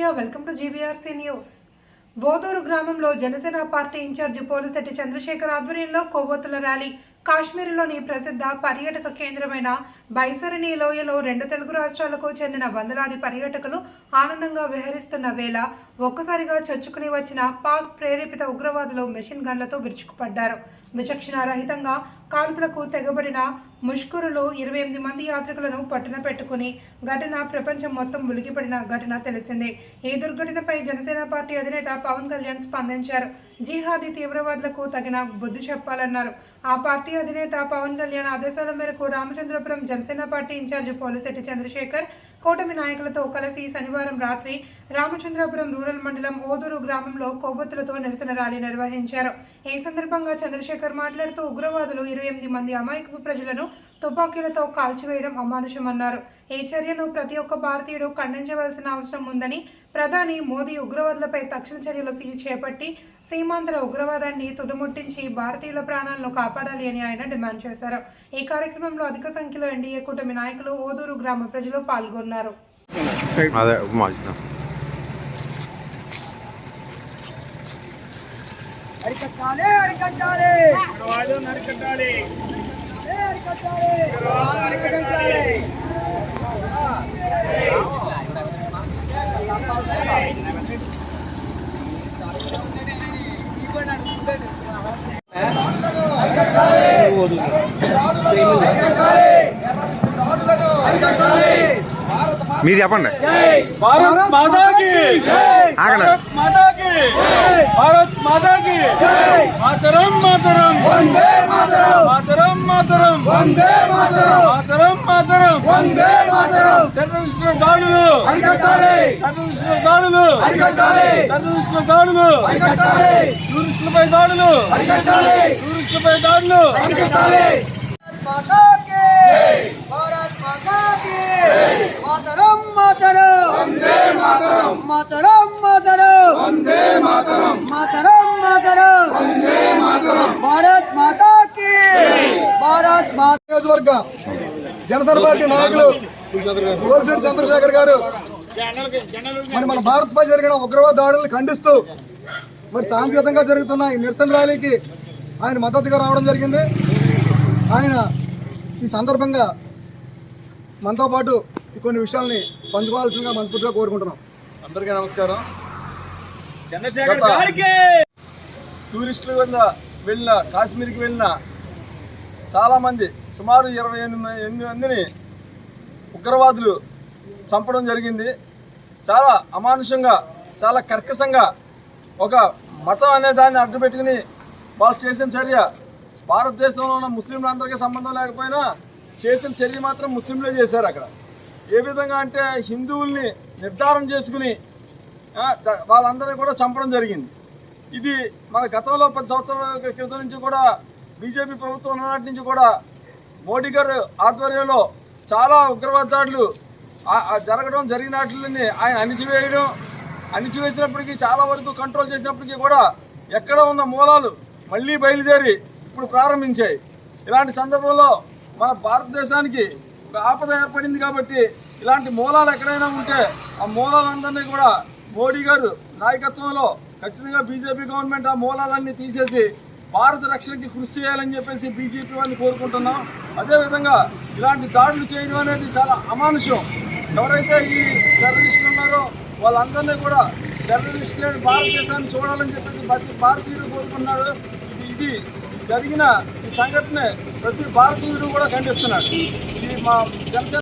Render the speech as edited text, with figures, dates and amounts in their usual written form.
Media welcome to GBRC news. Oduru గ్రామంలో Janasena party incharge Polisetti Chandrasekhar ఆధ్వర్యంలో కొవ్వొత్తుల ర్యాలీ. కాశ్మీర్లోని ప్రసిద్ధ పర్యాటక కేంద్రమైన బైసరణి లోయలో రెండు తెలుగు రాష్ట్రాలకు చెందిన వందలాది పర్యాటకులు ఆనందంగా విహరిస్తున్న వేళ ఒక్కసారిగా చొచ్చుకుని వచ్చిన పాక్ ప్రేరేపిత ఉగ్రవాదులు మెషిన్ గన్లతో విరుచుకుపడ్డారు. విచక్షణారహితంగా కాల్పులకు తెగబడిన ముష్కరులు 28 మంది యాత్రికులను పట్టున పెట్టుకుని ఘటన ప్రపంచం మొత్తం ఉలికిపడిన ఘటన తెలిసిందే. ఈ దుర్ఘటనపై జనసేన పార్టీ అధినేత పవన్ కళ్యాణ్ స్పందించారు. జిహాదీ తీవ్రవాదులకు తగిన బుద్ధి చెప్పాలన్నారు. ఆ పార్టీ అధినేత పవన్ కళ్యాణ్ ఆదేశాల మేరకు రామచంద్రపురం జనసేన పార్టీ ఇన్ఛార్జి పోలిశెట్టి చంద్రశేఖర్ కూటమి నాయకులతో కలిసి శనివారం రాత్రి రామచంద్రపురం రూరల్ మండలం ఓదూరు గ్రామంలో కొవ్వొత్తులతో నిరసన ర్యాలీ నిర్వహించారు. ఈ సందర్భంగా చంద్రశేఖర్ మాట్లాడుతూ ఉగ్రవాదులు 28 మంది అమాయకపు ప్రజలను తుపాకీలతో కాల్చివేయడం అమానుషమన్నారు. ఈ చర్యను ప్రతి ఒక్క భారతీయుడు ఖండించవలసిన అవసరం ఉందని, ప్రధాని మోదీ ఉగ్రవాదులపై తక్షణ చర్యలు చేపట్టి సీమాంధ్ర ఉగ్రవాదాన్ని తుదముట్టించి భారతీయుల ప్రాణాలను కాపాడాలి అని ఆయన డిమాండ్ చేశారు. ఈ కార్యక్రమంలో అధిక సంఖ్యలో ఎన్డీఏ కూటమి నాయకులు, ఓదూరు గ్రామ ప్రజలు పాల్గొన్నారు. మీరు చెప్పండి. భారత్ మాతాకి భారత్ మాతాకి భారత్ మాతాకి మాతరం మాతరం వందే మాతరం మాతరం మాతరం వందే మాతరం మాతరం మాతరం వందే మాతరం. టెర్రరిస్టుల దాడులు అరికట్టాలి, టెర్రరిస్టుల దాడులు అరికట్టాలి, టెర్రరిస్టుల దాడులు అరికట్టాలి, టూరిస్టులపై దాడులు అరికట్టాలి, టూరిస్టులపై దాడులు అరికట్టాలి. మాతాకి భారత్ మాతాకి మాతరం మాతరం వందే మాతరం మాతరం మాతరం వందే మాతరం మాతరం మాతరం వందే మాతరం. భారత్ మాతాకి భారత్ మాతా. నియోజకవర్గ జనసేన పార్టీ నాయకులు పోలిశెట్టి చంద్రశేఖర్ గారు మన భారత్పై జరిగిన ఉగ్రవాద దాడులను ఖండిస్తూ శాంతియుతంగా జరుగుతున్న ఈ నిరసన ర్యాలీకి ఆయన మద్దతుగా రావడం జరిగింది. ఆయన ఈ సందర్భంగా మనతో పాటు కొన్ని విషయాల్ని పంచుకోవాల్సిందిగా మనస్ఫూర్తిగా కోరుకుంటున్నాం. అందరికీ నమస్కారం. టూరిస్టుల వల్ల వెళ్ళిన కాశ్మీర్కి వెళ్ళిన చాలామంది సుమారు 28 మందిని ఉగ్రవాదులు చంపడం జరిగింది. చాలా అమానుషంగా, చాలా కర్కశంగా ఒక మతం అనే దాన్ని అడ్డుపెట్టుకుని వాళ్ళు చేసిన చర్య. భారతదేశంలో ఉన్న ముస్లింలందరికీ సంబంధం లేకపోయినా చేసిన చర్య మాత్రం ముస్లింలే చేశారు. అక్కడ ఏ విధంగా అంటే హిందువుల్ని నిర్ధారణ చేసుకుని వాళ్ళందరినీ కూడా చంపడం జరిగింది. ఇది మన గతంలో 10 సంవత్సరాల క్రితం నుంచి కూడా బీజేపీ ప్రభుత్వం ఉన్ననాటి నుంచి కూడా మోడీ గారు ఆధ్వర్యంలో చాలా ఉగ్రవాద దాడులు జరిగినట్లని ఆయన అణిచివేసినప్పటికీ, చాలా వరకు కంట్రోల్ చేసినప్పటికీ కూడా ఎక్కడ ఉన్న మూలాలు మళ్ళీ బయలుదేరి ఇప్పుడు ప్రారంభించాయి. ఇలాంటి సందర్భంలో మన భారతదేశానికి ఒక ఆపద ఏర్పడింది కాబట్టి ఇలాంటి మూలాలు ఎక్కడైనా ఉంటే ఆ మూలాలందరినీ కూడా మోడీ గారు నాయకత్వంలో ఖచ్చితంగా బీజేపీ గవర్నమెంట్ ఆ మూలాలన్నీ తీసేసి భారత రక్షణకి కృషి చేయాలని చెప్పేసి బీజేపీ వారిని కోరుకుంటున్నాం. అదేవిధంగా ఇలాంటి దాడులు చేయడం అనేది చాలా అమానుషం. ఎవరైతే ఈ టెర్రరిస్టులు ఉన్నారో వాళ్ళందరినీ కూడా టెర్రరిస్టు లేని భారతదేశాన్ని చూడాలని చెప్పేసి ప్రతి భారతీయుడు కోరుకున్నాడు. ఇది జరిగిన ఈ సంఘటన ప్రతి భారతీయుడు కూడా ఖండిస్తున్నాడు. ఇది మా జనసేన